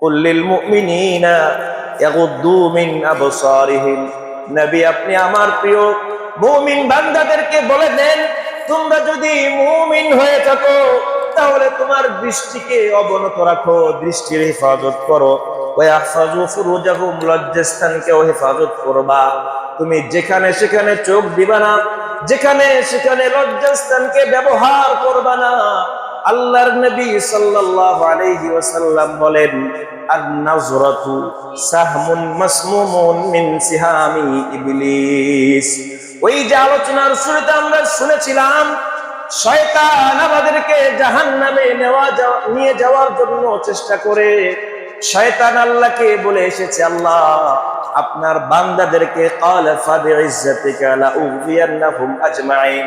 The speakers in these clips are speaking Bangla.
কুল্লিল মুমিনিনা ইয়াগুদ্দু মিন আবসারিহিম। নবী আপনি আমার প্রিয় মুমিন বান্দাদেরকে বলে দেন, তোমরা যদি মুমিন হয়ে থাকো তাহলে তোমার দৃষ্টিকে অবনত রাখো, দৃষ্টির হেফাজত করো। ওয়াহফাজু ফুরুজাহুম, লজ্জাস্থানকেও হেফাজত করবা। তুমি যেখানে সেখানে চোখ দিবা না, যেখানে সেখানে লজ্জাস্থানকে ব্যবহার করবা না। আল্লাহর নবী সাল্লাল্লাহু আলাইহি ওয়াসাল্লাম বলেন, আন-নাজরাতু সাহমুন মাসমুমুন মিন সিহামি ইবলিস। ওই যে আলোচনার শুরুতে আমরা শুনেছিলাম, শয়তান আমাদেরকে জাহান্নামে নিয়ে যাওয়ার জন্য চেষ্টা করে। শয়তান আল্লাহকে বলে এসেছে, আল্লাহ আপনার বান্দাদেরকে ক্বালা ফাবিইজ্জাতিকা লাউযিয়ান্নাহুম আজমাইন,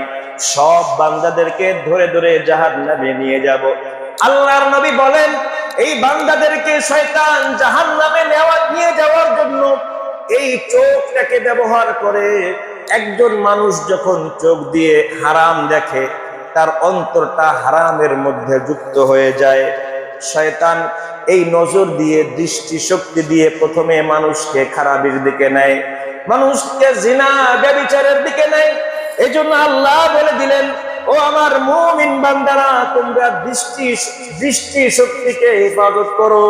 সব বান্দাদেরকে ধরে ধরে জাহান্নামে নিয়ে যাব। আল্লাহর নবী বলেন, এই বান্দাদেরকে শয়তান জাহান্নামে নিয়ে যাওয়ার জন্য এই চোখটাকে ব্যবহার করে। একজন মানুষ যখন চোখ দিয়ে হারাম দেখে, তার অন্তরটা হারামের মধ্যে যুক্ত হয়ে যায়। শয়তান এই নজর দিয়ে, দৃষ্টি শক্তি দিয়ে প্রথমে মানুষকে খারাপের দিকে নেয়, মানুষকে জিনা ব্যভিচারের দিকে নেয়। এই জন্য আল্লাহ বলে দিলেন, ও আমার মুমিন বান্দারা, তোমরা দৃষ্টি শক্তিকে হেফাজত করো,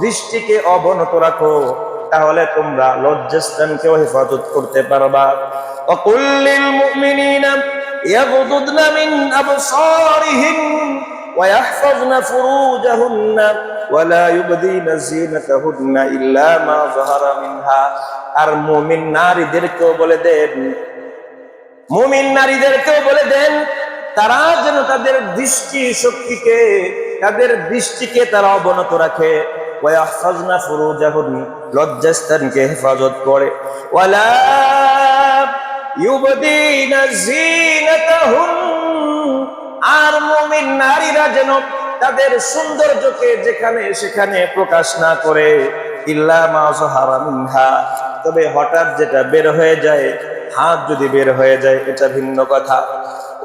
দৃষ্টিকে অবনত রাখো, তাহলে তোমরা লজ্জাস্থানকেও হেফাজত করতে পারবা। ওয়াকুল্লিল মুমিনিনা ইয়াগুদুদনা মিন আবসারিহিম ওয়ায়াহফাজনা ফুরুজাহুন্না ওয়ালা ইউবদিনা যিনাতাহুন্না ইল্লা মা যাহারা মিনহা। আর মুমিন নারীদেরকেও বলে দেন, মুমিন নারীদেরকেও বলে দেন, তারা যেন তাদের দৃষ্টি শক্তিকে, তাদের দৃষ্টিকে তারা অবনত রাখে। ওয়ায়াহফাজনা ফুরুজাহুন, লজ্জাস্থানকে হেফাজত করে। ওয়ালা ইউবদিনা যিনাতাহুন, আর মুমিন নারীরা যেন তাদের সৌন্দর্যকে যেখানে সেখানে প্রকাশ না করে। ইল্লা মা যাহারা মিনহা, তবে হঠাৎ যেটা বের হয়ে যায়, হাত যদি বের হয়ে যায়, এটা ভিন্ন কথা।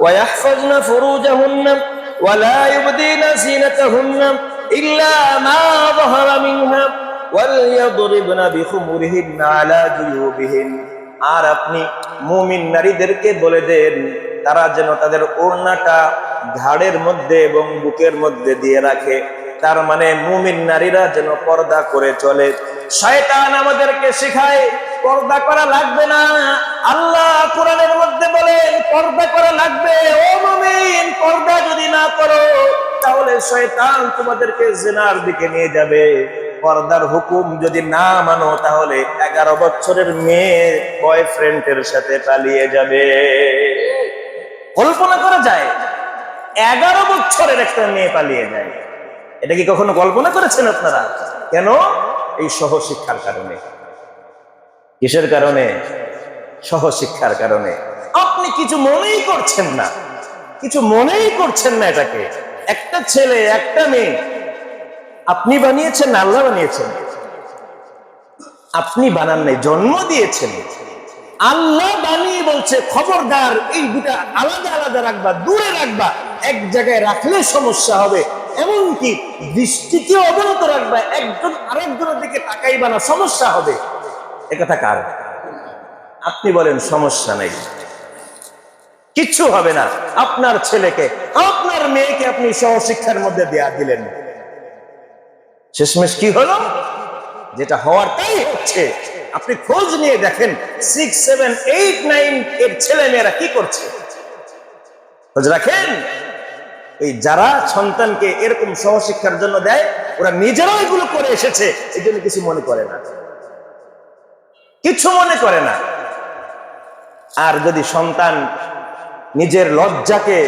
ওয়ায়াহফাজনা ফুরুজাহুন্না ওয়ালা ইউবদিনা যিনাতাহুন্না ইল্লা মা যাহারা মিনহা ওয়ালইয়াদরিবনা বিখুমুরিহিন্না আলা জুয়ুবিহিন। আর আপনি মুমিন নারীদেরকে বলে দেন, তারা যেন তাদের ওড়নাটা ঘাড়ের মধ্যে এবং বুকের মধ্যে দিয়ে রাখে। তার মানে মুমিন নারীরা যেন পর্দা করে চলে। শয়তান আমাদেরকে শেখায় পর্দা করা লাগবে না। আল্লাহ কোরআনের মধ্যে বলেন পর্দা করা লাগবে। ও মুমিন, পর্দা যদি না করো তাহলে শয়তান তোমাদেরকে জিনার দিকে নিয়ে যাবে। পর্দার হুকুম যদি না মানো তাহলে 11 বছরের মেয়ে বয়ফ্রেন্ডের সাথে পালিয়ে যাবে। কল্পনা করা যায় 11 বছরের একটা মেয়ে পালিয়ে যায়? এটা কি কখনো কল্পনা করেছেন আপনারা? কেন? এই সহশিক্ষার কারণে। কিসের কারণে? সহশিক্ষার কারণে। আপনি কিছু মনেই করছেন না, কিছু মনেই করছেন না এটাকে। একটা ছেলে একটা মেয়ে আপনি বানিয়েছেন না আল্লাহ বানিয়েছেন? আপনি বানান নাই, জন্ম দিয়েছেন। আল্লাহ বানিয়ে বলছে খবরদার এই দুটা আলাদা আলাদা রাখবা, দূরে রাখবা, এক জায়গায় রাখলে সমস্যা হবে। এমনকি দৃষ্টিকে অবনত রাখবা, একজন আরেকজনের দিকে তাকাইবা না, সমস্যা হবে। একথা কার? আপনি বলেন সমস্যা নাই, কিচ্ছু হবে না। আপনার ছেলেকে, আপনার মেয়েকে আপনি সহশিক্ষার মধ্যে দেয়া দিলেন, শেষমেশ কি হলো? যেটা হওয়ার তাই হচ্ছে। আপনি খোঁজ নিয়ে দেখেন 6, 7, 8, 9 এর ছেলে মেয়েরা কি করছে, খোঁজ রাখেন। এই যারা সন্তানকে এরকম সহশিক্ষার জন্য দেয়, ওরা নিজেরাও এগুলো করে এসেছে, এই জন্য কিছু মনে করে না, কিছু মনে করে না। আর যদি সন্তান নিজের লজ্জাকে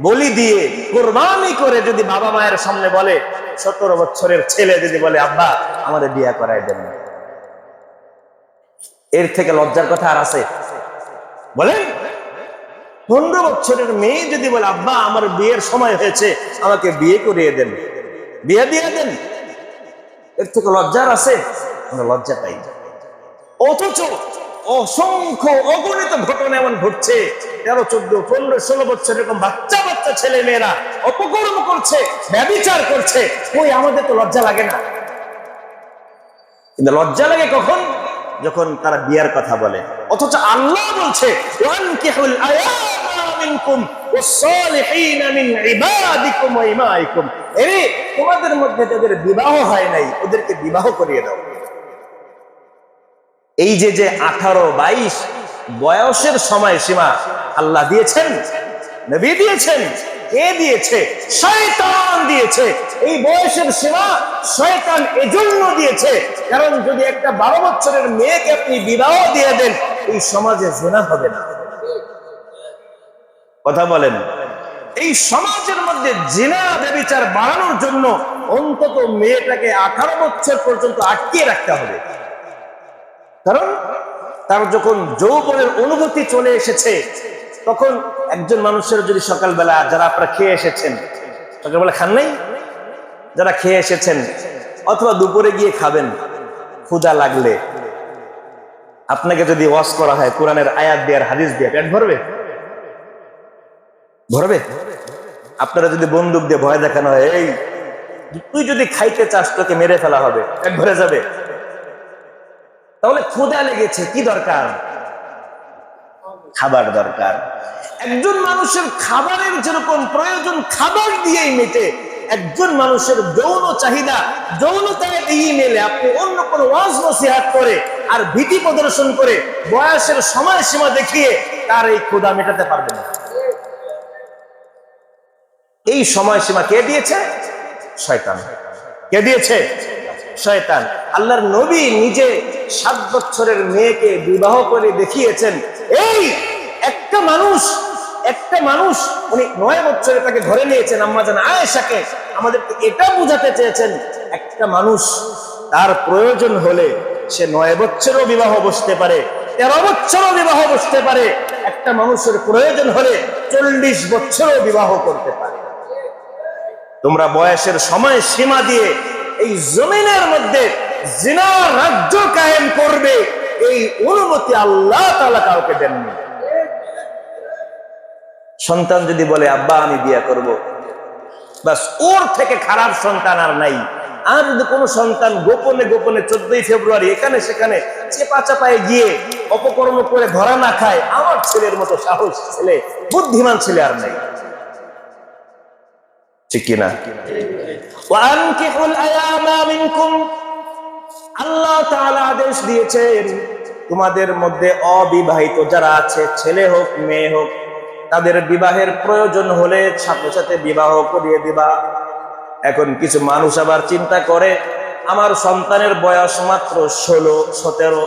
বলি দিয়ে কোরবানি করে যদি বাবা মায়ের সামনে বলে, 17 বছরের ছেলে যদি বলে আব্বা আমাদের বিয়ে করায় দেন, এর থেকে লজ্জার কথা আর আছে? বলেন। 15 বছরের মেয়ে যদি বলে আব্বা আমার বিয়ের সময় হয়েছে, আমাকে বিয়ে করিয়ে দেন, বিয়ে দিয়ে দেন, এর থেকে লজ্জার আছে? আমরা লজ্জা পাই। অথচ অসংখ্য অগণিত ঘটনা এমন ঘটছে, 13, 14, 15, 16 বছর এরকম বাচ্চা বাচ্চা ছেলে মেয়েরা অপকর্ম করছে, ব্যভিচার করছে। ওই আমাদের তো লজ্জা লাগে না? কিন্তু লজ্জা লাগে কখন? যখন তারা বিয়ার কথা বলে। অথচ আল্লাহ বলছে ওয়ানকিহুল আয়ামা মিনকুম ওয়াস-সালিহিনা মিন ইবাদিকুম ওয়া ইমাইকুম, এরে তোমাদের মধ্যে যাদের বিবাহ হয় নাই ওদেরকে বিবাহ করিয়ে দাও। এই যে 18-22 বয়সের সময় সীমা আল্লাহ দিয়েছেন, নবী দিয়েছেন, কে দিয়েছে? শয়তান দিয়েছে। এই বয়সের সীমা শয়তান এজন্য দিয়েছে কারণ যদি একটা 12 বছরের মেয়েকে আপনি বিবাহ দিয়ে দেন, এই সমাজে জিনা হবে না। কথা বলেন? এই সমাজের মধ্যে জিনা ব্যভিচার বাড়ানোর জন্য অন্তত মেয়েটাকে 18 বছর পর্যন্ত আটকিয়ে রাখতে হবে। কারণ তার যখন যৌবনের অনুভূতি চলে এসেছে, তখন একজন মানুষের যদি সকালবেলা, যারা আপনারা খেয়ে এসেছেন, সকালবেলা খান নাই, যারা খেয়ে এসেছেন অথবা দুপুরে গিয়ে খাবেন, ক্ষুধা লাগলে আপনাকে যদি ওয়াজ করা হয় কোরআনের আয়াত দিয়ে আর হাদিস দিয়ে, পেট ভরবে? ভরবে? আপনারা যদি বন্দুক দিয়ে ভয় দেখানো হয়, এই তুই যদি খাইতে চাস তোকে মেরে ফেলা হবে, পেট ভরে যাবে? তাহলে ক্ষুধা লেগেছে, কি দরকার? খাবার দরকার। একজন মানুষের খাবারের যেরকম প্রয়োজন খাবার দিয়েই মেটে, একজন মানুষের যৌন চাহিদা যৌনতায় দিয়ে মেলে। আপনি অন্য কোনো ওয়াজ নসিহত করে আর ভীতি প্রদর্শন করে বয়সের সময়সীমা দেখিয়ে তার এই ক্ষুধা মেটাতে পারবেন না। এই সময়সীমা কে দিয়েছে? শয়তান। কে দিয়েছে? শয়তান। আল্লাহর নবী নিজে 7 বছরের মেয়েকে বিবাহ করে দেখিয়েছেন। এই একটা মানুষ উনি 9 বছরে তাকে ঘরে নিয়েছেন, আম্মা জান আয়েশাকে। আমাদেরকে এটা বোঝাতে চেয়েছেন, একটা মানুষ তার প্রয়োজন হলে সে 9 বছরও বিবাহ বসতে পারে, 13 বছরও বিবাহ বসতে পারে। একটা মানুষের প্রয়োজন হলে 40 বছরও বিবাহ করতে পারে। তোমরা বয়সের সময় সীমা দিয়ে এই জমিনের মধ্যে জিনার রাজ্য কায়েম করবে, এই অনুমতি আল্লাহ তাআলা কাউকে দেননি। সন্তান যদি বলে আব্বা আমি বিয়ে করব, বাস ওর থেকে খারাপ সন্তান আর নাই। আর যদি কোনো সন্তান গোপনে 14ই ফেব্রুয়ারি এখানে সেখানে চেপা চাপায় গিয়ে অপকর্ম করে ধরা না খায়, আমার ছেলের মতো সাহস ছেলে, বুদ্ধিমান ছেলে আর নাই। ঠিক কিনা? ওয়ানকিহুল আয়ামা মিনকুম, আল্লাহ তাআলা আদেশ দিয়েছেন তোমাদের মধ্যে অবিবাহিত যারা আছে, ছেলে হোক মেয়ে হোক, তাদের বিবাহের প্রয়োজন হলে সাথে সাথে বিবাহ করিয়ে দিবা। এখন কিছু মানুষ আবার চিন্তা করে আমার সন্তানের বয়স মাত্র 16-17,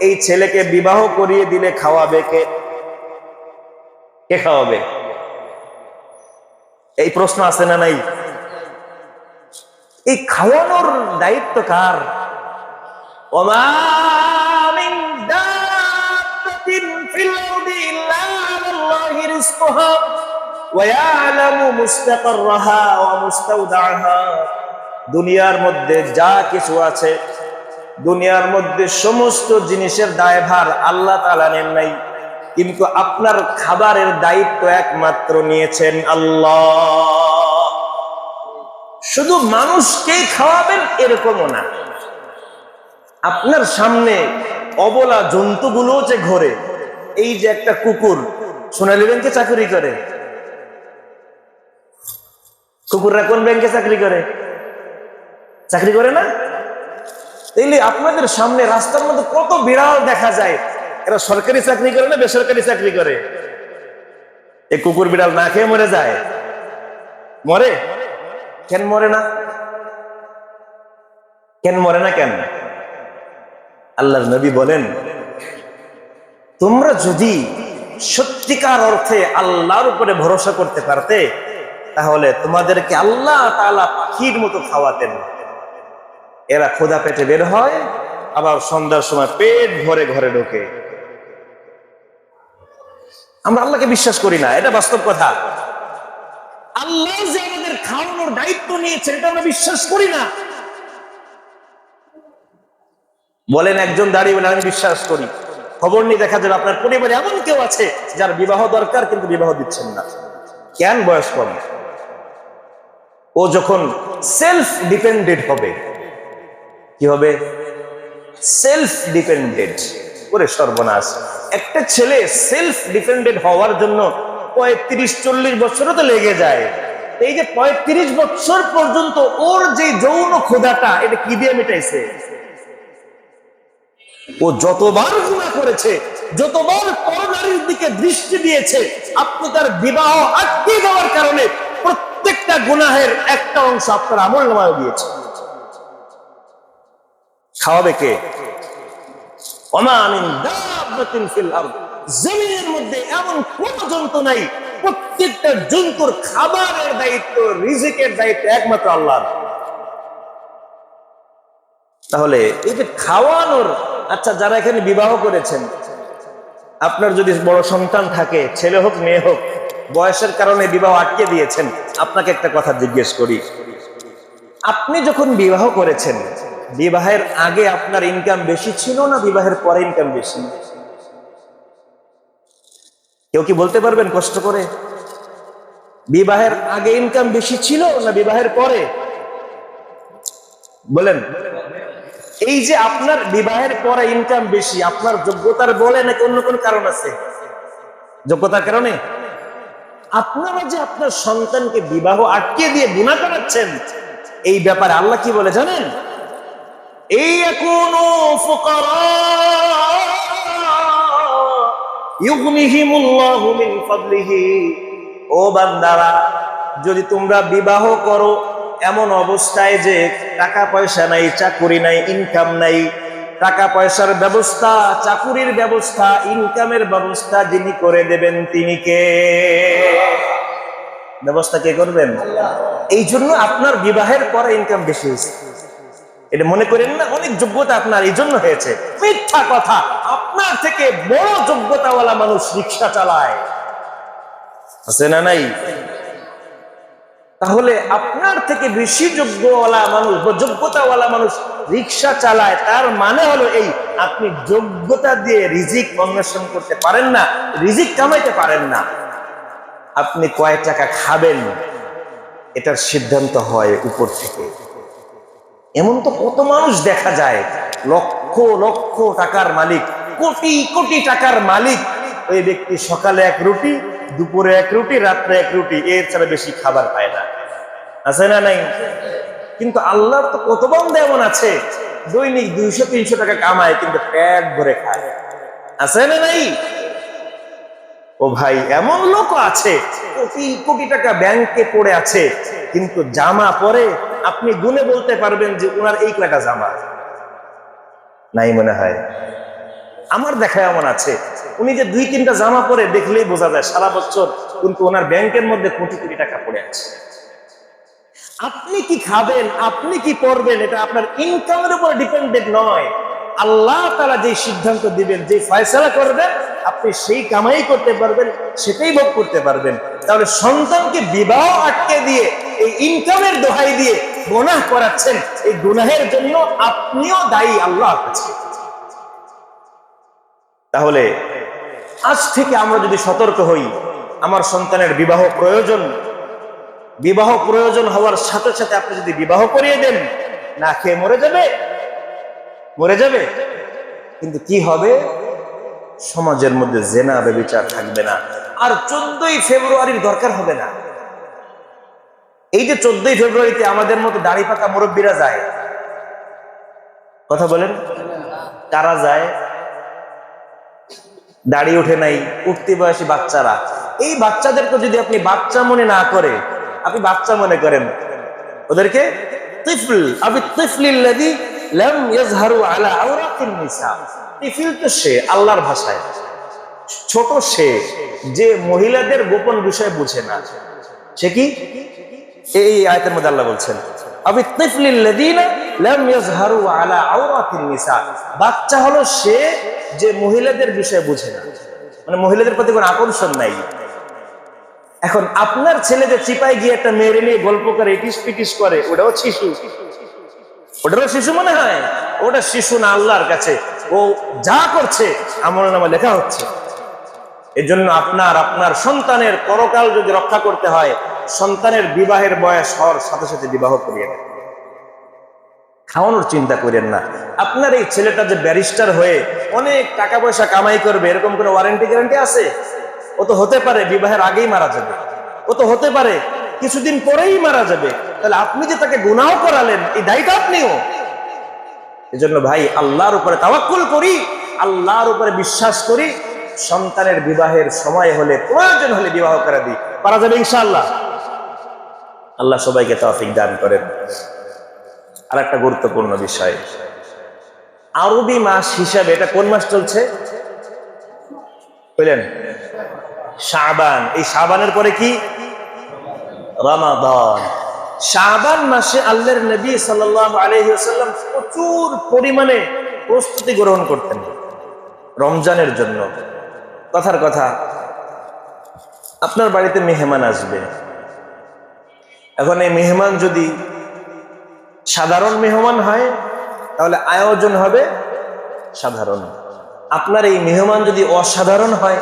এই ছেলেকে বিবাহ করিয়ে দিলে খাওয়াবে কে? কে খাওয়াবে? এই প্রশ্ন আছে না নাই? এই খাওয়ানোর দায়িত্ব কার? ওমা মিন দাব্বাতিন ফিল আরদি ইল্লা আলাল্লাহি রিজকুহা ওয়া ইয়ালামু মুস্তাকাররাহা ওয়া মুস্তাওদাআহা। দুনিয়ার মধ্যে যা কিছু আছে, দুনিয়ার মধ্যে সমস্ত জিনিসের দায়ভার আল্লাহ তাআলা নেন নাই, কিন্তু আপনার খাবারের দায়িত্ব একমাত্র নিয়েছেন আল্লাহ। শুধু মানুষকেই খাওয়াবেন এরকমও না, আপনার সামনে অবলা জন্তুগুলো যে ঘোরে, এই যে একটা কুকুর সোনালী ব্যাংকে চাকরি করে, কুকুররা কোন ব্যাংকে চাকরি করে? চাকরি করে না? তাইলে আপনাদের সামনে রাস্তার মধ্যে কত বিড়াল দেখা যায়, এরা সরকারি চাকরি করে না বেসরকারি চাকরি করে? এই কুকুর বিড়াল না খেয়ে মরে যায়? মরে? কেন মরে না? কেন মরে না? কেন? আল্লাহর নবী বলেন, তোমরা যদি সত্যিকার অর্থে আল্লাহর উপরে ভরসা করতে পারতে, তাহলে তোমাদেরকে আল্লাহ তাআলা পাখির মতো খাওয়াতেন। এরা ক্ষুধা পেটে বের হয়, আবার সন্ধ্যার সময় পেট ভরে ঘরে ঢোকে। আমরা আল্লাহকে বিশ্বাস করি না, এটা বাস্তব কথা। আল্লাহ যে আমাদের খাওয়ানোর দায়িত্ব নিয়েছে এটা আমরা বিশ্বাস করি না। বলেন একজন দাঁড়িয়ে বলে আমি বিশ্বাস করি, খবর নিয়ে দেখা যাবে আপনার পরিবারে এমন কেউ আছে যার বিবাহ দরকার কিন্তু বিবাহ দিচ্ছেন না। কেন? বয়স কম। ও যখন সেলফ ডিপেন্ডেন্ট হবে, কি হবে? সেলফ ডিপেন্ডেন্ট করে সর্বনাশ। একটা ছেলে সেলফ ডিপেন্ডেন্ট হওয়ার জন্য 35-40 বছরও তো লেগে যায়। এই যে 35 বছর পর্যন্ত ওর যে যৌন ক্ষুধাটা, এটা কি দিয়ে মিটাইছে? ও যতবার গুনাহ করেছে, যতবার পরনারীর দিকে দৃষ্টি দিয়েছে, আপনি তার বিবাহ আটকে দেওয়ার কারণে প্রত্যেকটা গুনাহের একটা অংশ আপনার আমলনামায় দিয়েছে। খাওয়াবে কে? ওমা মিন দাব্বাতিন ফিল আরদ, জমিনের মধ্যে এমন কোন জন্তু নাই, প্রত্যেকটা জন্তুর খাবারের দায়িত্ব, রিজিকের দায়িত্ব একমাত্র আল্লাহর। তাহলে এই যে খাওয়ানোর, আচ্ছা যারা এখানে বিবাহ করেছেন, আপনার যদি বড় সন্তান থাকে, ছেলে হোক মেয়ে হোক, বয়সের কারণে বিবাহ আটকে দিয়েছেন, আপনাকে একটা কথা জিজ্ঞেস করি, আপনি যখন বিবাহ করেছেন, বিবাহের আগে আপনার ইনকাম বেশি ছিল না বিবাহের পরে ইনকাম বেশি? কেউ কি বলতে পারবেন কষ্ট করে? বিবাহের আগে ইনকাম বেশি ছিল না বিবাহের পরে? বলেন। এই যে আপনার বিবাহের পরে ইনকাম বেশি, আপনার যোগ্যতার বলে নাকি অন্য কোন কারণ আছে? যোগ্যতার কারণে? আপনারা যে আপনার সন্তানকে বিবাহ আটকে দিয়ে গুনাহ করাচ্ছেন, এই ব্যাপারে আল্লাহ কি বলে জানেন? এই ইয়াকুনু ফুকারা ইউগনিহিমুল্লাহু মিন ফাদলিহি, ও বান্দারা, যদি তোমরা বিবাহ করো এমন অবস্থায় যে টাকা পয়সা নাই, চাকুরি নাই, ইনকাম নাই, টাকা পয়সার ব্যবস্থা, চাকুরির ব্যবস্থা, ইনকামের ব্যবস্থা যিনি করে দেবেন তিনি কে? ব্যবস্থা কে করবেন? এই জন্য আপনার বিবাহের পরে ইনকাম বেশি হয়েছে। এটা মনে করেন না অনেক যোগ্যতা আপনার এই জন্য হয়েছে। মিথ্যা কথা। আপনার থেকে বড় যোগ্যতাওয়ালা মানুষ রিক্সা চালায়, আছে না নাই? তাহলে আপনার থেকে বেশি যোগ্যওয়ালা মানুষ, যোগ্যতাওয়ালা মানুষ রিক্সা চালায়, তার মানে হলো এই, আপনি যোগ্যতা দিয়ে রিজিক অন্বেষণ করতে পারেন না, রিজিক কামাইতে পারেন না। আপনি কয় টাকা খাবেন এটার সিদ্ধান্ত হয় উপর থেকে। এমন তো কত মানুষ দেখা যায়, লক্ষ লক্ষ টাকার মালিক, কোটি কোটি টাকার মালিক, ওই ব্যক্তি সকালে এক রুটি, দুপুরে এক রুটি, রাত্রে এক রুটি, এর ছাড়া বেশি খাবার পায় না, আছে না নাই? কিন্তু আল্লাহর তো কত বান্দা এমন আছে দৈনিক 200-300 টাকা কামায় কিন্তু পেট ভরে খায়, আছে না নাই? ও ভাই, এমন লোক আছে কোটি কোটি টাকা ব্যাংকে পড়ে আছে, কিন্তু জামা পরে আপনি গুনে বলতে পারবেন যে ওনার এই কয়টা জামা নাই মনে হয়। আমার দেখা এমন আছে, উনি যে 2-3টা জামা পরে দেখলেই বোঝা যায় সারা বছর কিন্তু ওনার ব্যাংকের মধ্যে কোটি কোটি টাকা পড়ে আছে। আপনি কি খাবেন, আপনি কি পরবেন, এটা আপনার ইনকামের উপর ডিপেন্ডেন্ট নয়। আল্লাহ তাআলা যে সিদ্ধান্ত দিবেন, যে ফয়সালা করবেন, আপনি সেই কামাই করতে পারবেন, সেটাই ভোগ করতে পারবেন। তাহলে সন্তানকে বিবাহ আটকে দিয়ে, এই ইনকামের দোহাই দিয়ে গুনাহ করাচ্ছেন, এই গুনাহের জন্য আপনিও দায়ী আল্লাহর কাছে। তাহলে আজ থেকে আমরা যদি সতর্ক হই, আমার সন্তানের বিবাহ প্রয়োজন, বিবাহ প্রয়োজন হওয়ার সাথে সাথে আপনি যদি বিবাহ করিয়ে দেন, না খেয়ে মরে যাবে, মরে যাবে। কিন্তু কি হবে? সমাজের মধ্যে জেনা ব্যভিচার থাকবে না, আর 14ই ফেব্রুয়ারির দরকার হবে না। এই যে 14ই ফেব্রুয়ারিতে আমাদের মতো দাড়ি পাকা মুরব্বীরা যায়, কথা বলেন, কারা যায়? দাড়ি ওঠে নাই, উঠতি বয়সী বাচ্চারা। এই বাচ্চাদেরকে যদি আপনি বাচ্চা মনে না করে, আপনি বাচ্চা মনে করেন, ওদেরকে তিফল, আবি তিফলিল্লাযী লাম ইয়াযহারু আলা আওরাতিন নিসা। তিফল তো সে, আল্লাহর ভাষায় ছোট সে, যে মহিলাদের গোপন বিষয় বুঝে না। সে কি? এই আয়াতের মধ্যে আল্লাহ বলছেন, আবি তিফলিল্লাযীনা লাম ইয়াযহারু আলা আওরাতিন নিসা। বাচ্চা হলো সে যে মহিলাদের বিষয় বুঝে না, মানে মহিলাদের প্রতি কোনো আকর্ষণ নাই। এখন আপনার ছেলে যে চিপায় গিয়ে একটা মেয়ের নিয়ে গল্প করে, ইটিস পিটিস করে, ওটাও শিশু? ওটারও শিশু মনে হয়? ওটা শিশু না আল্লাহর কাছে। ও যা করছে আমলনামায় লেখা হচ্ছে। এই জন্য আপনার সন্তানের পরকাল যদি রক্ষা করতে হয়, সন্তানের বিবাহের বয়স হওয়ার সাথে সাথে বিবাহ করিয়ে দেন। খাওয়ানোর চিন্তা করেন না। আপনার এই ছেলেটা যে ব্যারিস্টার হয়ে অনেক টাকা পয়সা কামাই করবে এরকম কোনো ওয়ারেন্টি গ্যারান্টি আছে? ও তো হতে পারে বিবাহের আগেই মারা যাবে, ও তো হতে পারে কিছুদিন পরেই মারা যাবে। তাহলে আপনি যে তাকে গুনাহ করালেন এই দায়টা আপনিও। এজন্য ভাই আল্লাহর উপরে তাওয়াক্কুল করি, আল্লাহর উপরে বিশ্বাস করি, সন্তানের বিবাহের সময় হলে প্রয়োজন হলে বিবাহ করে দিই, পারা যাবে ইনশাআল্লাহ। আল্লাহ সবাইকে তৌফিক দান করেন। আর একটা গুরুত্বপূর্ণ বিষয়, আরবি মাস হিসাবে এটা কোন মাস চলছে বুঝলেন? শাবান। এই শাবানের পরে কি? রমাদান। শাবান মাসে আল্লাহর নবী সাল্লাল্লাহু আলাইহি ওয়াসাল্লাম প্রচুর পরিমাণে প্রস্তুতি গ্রহণ করতেন রমজানের জন্য। কথার কথা, আপনার বাড়িতে মেহমান আসবে, এখন এই মেহমান যদি সাধারণ মেহমান হয় তাহলে আয়োজন হবে সাধারণ। আপনার এই মেহমান যদি অসাধারণ হয়,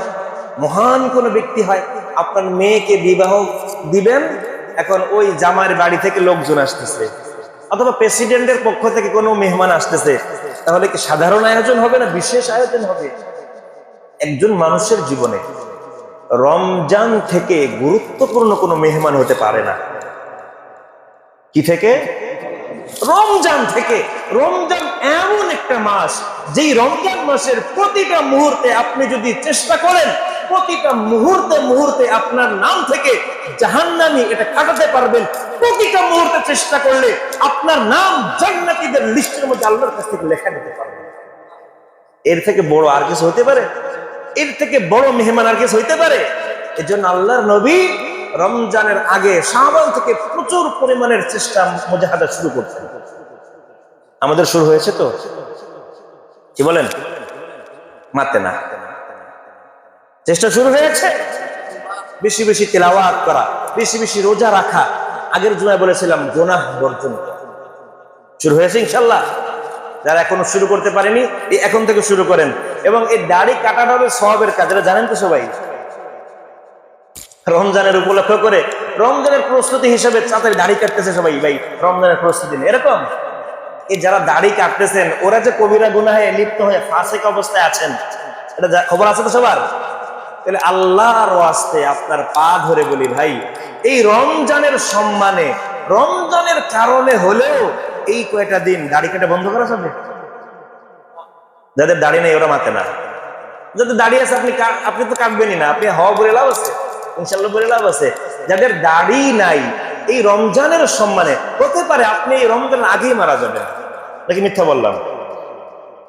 মহান কোনো ব্যক্তি হয়, আপনার মেয়েকে বিবাহ দিবেন, এখন ওই জামাইয়ের বাড়ি থেকে লোকজন আসতেছে অথবা প্রেসিডেন্টের পক্ষ থেকে কোনো মেহমান আসতেছে, তাহলে কি সাধারণ আয়োজন হবে না বিশেষ আয়োজন হবে? একজন মানুষের জীবনে রমজান থেকে গুরুত্বপূর্ণ কোনো মেহমান হতে পারে না। কি থেকে? রমজান থেকে। রমজান এমন একটা মাস, যেই রমজান মাসের প্রতিটা মুহূর্তে আপনি যদি চেষ্টা করেন প্রতিটা মুহূর্তে মুহূর্তে আপনার নাম থেকে জাহান্নামী এটা কাটাতে পারবেন। প্রতিটা মুহূর্তে চেষ্টা করলে আপনার নাম জান্নাতীদের লিস্টের মধ্যে আল্লাহর কাছ থেকে লেখা দিতে পারবেন। এর থেকে বড় আর কিছু হতে পারে? এর থেকে বড় মেহমান আর কিছু হইতে পারে? এই জন্য আল্লাহর নবী রমজানের আগে শাবান থেকে প্রচুর পরিমাণের চেষ্টা মুজাহাদা শুরু করতেন। আমাদের শুরু হয়েছে তো, কি বলেন? মাতে না, চেষ্টা শুরু হয়েছে। বেশি বেশি তিলাওয়াত করা, বেশি বেশি রোজা রাখা। আগের জুমায় বলেছিলাম গুনাহ বর্জন শুরু হয়েছে ইনশাআল্লাহ। যারা এখনো শুরু করতে পারেনি এই এখন থেকে শুরু করেন। এবং এই দাড়ি কাটাটা হবে সওয়াবের কাজ, এটা জানেন তো সবাই। রমজানের উপলক্ষ করে রমজানের প্রস্তুতি হিসেবে তাদের দাড়ি কাটতেছে সবাই, ভাই রমজানের প্রস্তুতি নেই এরকম। এই যারা দাড়ি কাটতেছেন ওরা যে কবিরা গুনাহে লিপ্ত হয়ে ফাসিক অবস্থায় আছেন, এটা খবর আছে তো সবার। তাহলে আল্লাহর ওয়াস্তে আপনার পা ধরে বলি ভাই, এই রমজানের সম্মানে রমজানের কারণে হলেও এই কয়টা দিন দাড়ি কাটা বন্ধ করা যাবে। যাদের দাড়ি নেই ওরা মাতে না, যাদের দাড়ি আছে আপনি তো কাটবেনই না, আপনি হওয়া বলে লাভ আছে, ইনশাল্লাহ বলে লাভ আছে। যাদের দাড়ি নাই এই রমজানের সম্মানে, হতে পারে আপনি এই রমজানের আগেই মারা যাবেন, নাকি মিথ্যা বললাম?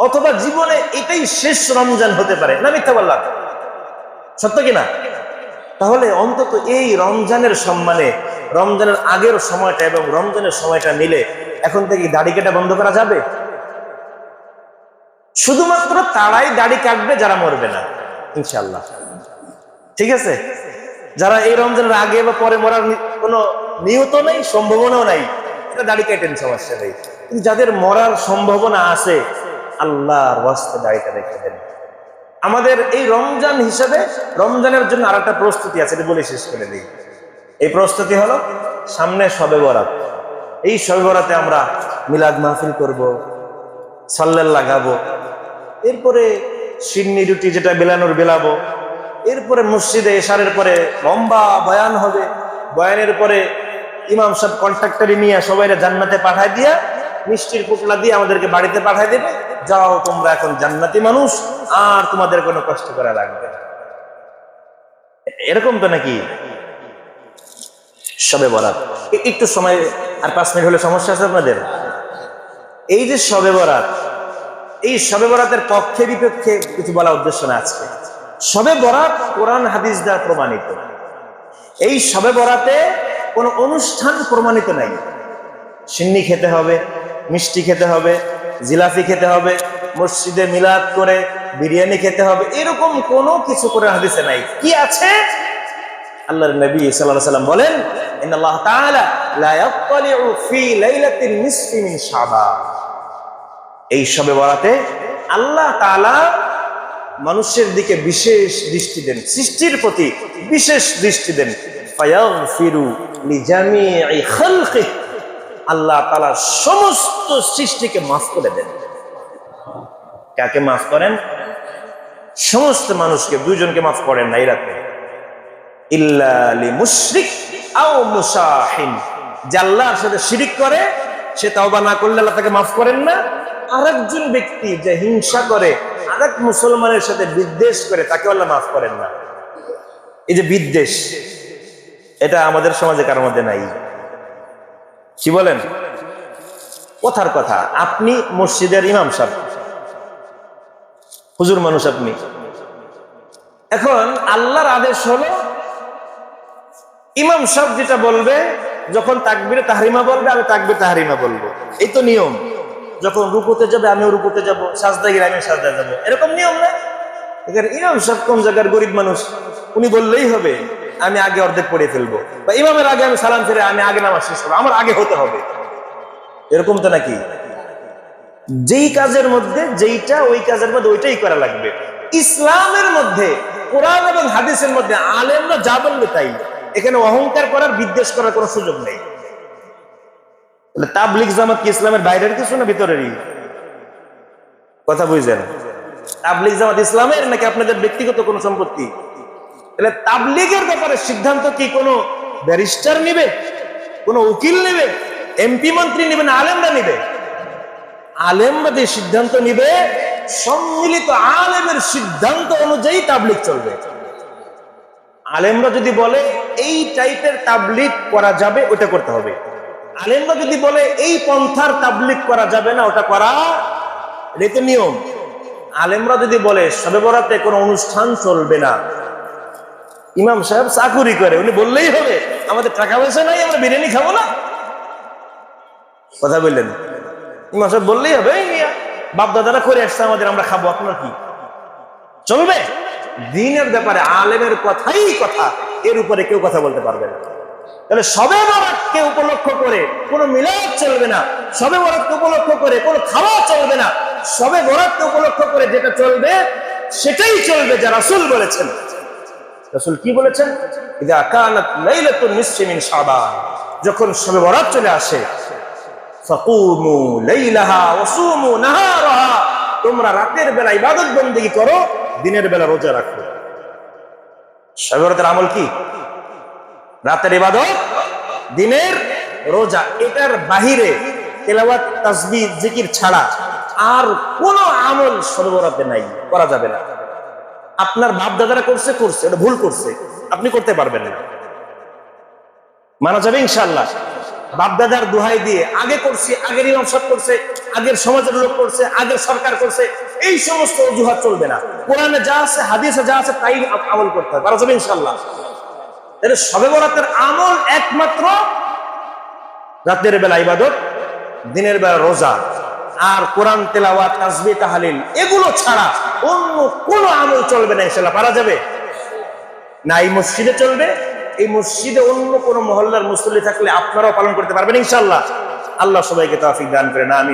অথবা জীবনে এটাই শেষ রমজান হতে পারে, না মিথ্যা বললাম? সত্য কিনা? তাহলে অন্তত এই রমজানের সম্মানে রমজানের আগের সময়টা এবং রমজানের সময়টা মিলে এখন থেকে দাড়ি কাটা বন্ধ করা যাবে। শুধুমাত্র তারাই দাড়ি কাটবে যারা মরবে না ইনশাআল্লাহ, ঠিক আছে? যারা এই রমজানের আগে বা পরে মরার কোনো নিয়ত নেই, সম্ভাবনাও নাই, এটা দাড়ি কাটেন, সমস্যা নেই। কিন্তু যাদের মরার সম্ভাবনা আছে আল্লাহর ওয়াস্তে দাড়িটা রেখে দেন। আমাদের এই রমজান হিসাবে রমজানের জন্য আর একটা প্রস্তুতি আছে, এটা বলে শেষ করে দিই। এই প্রস্তুতি হলো সামনে শবে বরাত। এই শবে বরাতে আমরা মিলাদ মাহফিল করব, সাল্লাল লাগাবো, এরপরে সিন্নি রুটি যেটা বেলানোর বেলাবো, এরপরে মসজিদে এশারের পরে লম্বা বয়ান হবে, বয়ানের পরে ইমাম সাহেব কন্ট্রাক্টরি নিয়ে সবাই জান্নাতে পাঠায় দিয়া মিষ্টির পোটলা দিয়ে আমাদেরকে বাড়িতে পাঠায় দেবে, যাও তোমরা এখন জান্নাতি মানুষ, আর তোমাদের কোনো কষ্ট করা লাগবে না। এরকম তো নাকি? শবে বরাত একটু সময় আর 5 মিনিট হলে সমস্যা আছে আপনাদের? এই যে শবে বরাত, এই শবে বরাতের পক্ষে বিপক্ষে কিছু বলা উদ্দেশ্য না আজকে। শবে বরাত কোরআন হাদিস দ্বারা প্রমাণিত। এই শবে বরাতে কোনো অনুষ্ঠান প্রমাণিত নাই। সিন্নি খেতে হবে, মিষ্টি খেতে হবে, জিলাপি খেতে হবে, মসজিদে মিলাদ করে বিরিয়ানি খেতে হবে, এরকম কোনো কিছু কোরআন হাদিসে নাই। কি আছে? আল্লাহর নবী সাল্লাল্লাহু আলাইহি ওয়াসাল্লাম বলেন, ইন্নাল্লাহ তাআলা লা ইয়াত্তালিউ ফি লাইলাতিন নিসফি মিন শাবান। এই শবে বরাতে আল্লাহ তাআলা মানুষের দিকে বিশেষ দৃষ্টি দেন, সৃষ্টির প্রতি বিশেষ দৃষ্টি দেন। ফায়াগফিরু লিজামিই খালকিহি, আল্লাহ তাআলা সমস্ত সৃষ্টিকে মাফ করে দেন। কাকে মাফ করেন? সমস্ত মানুষকে, দুইজনকে মাফ করেন না এই রাতে। ইল্লা লিমুশরিক আও মুশাহিন, যে আল্লাহর সাথে শিরিক করে সে তওবা না করলে আল্লাহ তাকে মাফ করেন না। আরেকজন ব্যক্তি যে হিংসা করে, আরেক মুসলমানের সাথে বিদ্বেষ করে, তাকে আল্লাহ মাফ করেন না। এই যে বিদ্বেষ, এটা আমাদের সমাজে কারোর মধ্যে নাই। কি বলেন? কথার কথা, আপনি মসজিদের ইমাম সাহেব, হুজুর মানুষ আপনি, এখন আল্লাহর আদেশ হলো ইমাম সাহেব যেটা বলবে, যখন তাকবীরে তাহরিমা বলবে আমি তাকবীর তাহরিমা বলবো, এই তো নিয়ম। যখন রুকুতে যাবে আমিও রুকুতে যাব, সাজদায় গেলে আমি সাজদায় যাব, এরকম নিয়ম না? এখানে ইমাম সাহেব কোন জায়গার গরিব মানুষ, উনি বললেই হবে আমি আগে অর্ধেক পড়ে ফেলবো, বা ইমামের আগে আমি সালাম ফিরে আমি আগে নামাজ শেষ করবো, আমার আগে হতে হবে, এরকম তো নাকি? যেই কাজের মধ্যে যেইটা, ওই কাজের মধ্যে ওইটাই করা লাগবে। ইসলামের মধ্যে, কোরআন এবং হাদিসের মধ্যে আলেমরা যা বলবে তাই। এখানে অহংকার করার, বিদ্বেষ করার কোনো সুযোগ নেই। তাবলিগ জামাত কি ইসলামের বাইরের কিছু না ভিতরেরই? কথা বুঝছেন? তাবলিগ জামাত ইসলামের নাকি আপনাদের ব্যক্তিগত কোনো সম্পত্তি? তাহলে তাবলিগের ব্যাপারে সিদ্ধান্ত কি কোনো ব্যারিস্টার নিবে, কোনো উকিল নিবে, এমপি মন্ত্রী নিবে, না আলেমরা নিবে? আলেমরা যে সিদ্ধান্ত নিবে, সম্মিলিত আলেমের সিদ্ধান্ত অনুযায়ী তাবলিগ চলবে। আলেমরা যদি বলে এই টাইপের তাবলিগ করা যাবে, ওটা করতে হবে। আলেমরা যদি বলে এই পন্থার তাবলিগ করা যাবে না, ওটা করা, এটা তো নিয়ম। আলেমরা যদি বলে শবে বরাতে কোনো অনুষ্ঠান চলবে না, ইমাম সাহেব চাকুরি করে, উনি বললেই হবে আমাদের টাকা পয়সা নাই, আমরা বিরিয়ানি খাবো না, কথা বললেন? ইমাম সাহেব বললেই হবে বাপ দাদারা করে আসছে আমাদের, আমরা খাবো, আপনার কি চলবে? দ্বীনের ব্যাপারে আলেমের কথাই কথা, এর উপরে কেউ কথা বলতে পারবে না। তাহলে শবে বরাতকে উপলক্ষ করে কোনো মিলাদ চলবে না, শবে বরাতকে উপলক্ষ করে কোনো খাওয়া চলবে না। শবে বরাতকে উপলক্ষ করে যেটা চলবে সেটাই চলবে যা রাসূল বলেছেন। রাসূল কি বলেছেন? ইযা কানাত লাইলাতুন নিসফি মিন শাবান, যখন শবে বরাত চলে আসে, ফাকুমু লাইলাহা ওয়া সুমু নাহারাহা, তোমরা রাতের বেলা ইবাদত বন্দেগী করো, দিনের বেলা রোজা রাখো। শবে বরাতের আমল কি? রাতের ইবাদত, দিনের রোজা। এটার বাহিরে তেলাওয়াত, তাসবিহ, জিকির ছাড়া আর কোন আমল শবে বরাতে নাই, করা যাবে না। আপনার বাপ দাদারা করছে, এটা ভুল করছে, আপনি করতে পারবেন না, মানা যাবে ইনশাআল্লাহ। বাপ দাদার দোহাই দিয়ে আগে করছি, আগের ইমাম সাহেব করছে, আগের সমাজের লোক করছে, আগের সরকার করছে, এই সমস্ত অজুহাত চলবে না। কোরআনে যা আছে, হাদিসে যা আছে, তাই আমল করতে হবে, মানা যাবে ইনশাআল্লাহ। তাহলে শবে বরাতের আমল একমাত্র রাতের বেলা ইবাদত, দিনের বেলা রোজা, আর কোরআন তেলাওয়াত, তাসবিহ, তাহলিল, এগুলো ছাড়া অন্য কোনো আমল চলবে না ইনশাআল্লাহ। পারা যাবে না? এই মসজিদে চলবে, এই মসজিদে অন্য কোনো মহল্লার মুসল্লি থাকলে আপনারাও পালন করতে পারবেন ইনশাআল্লাহ। আল্লাহ সবাইকে তৌফিক দান করেন, আমিন।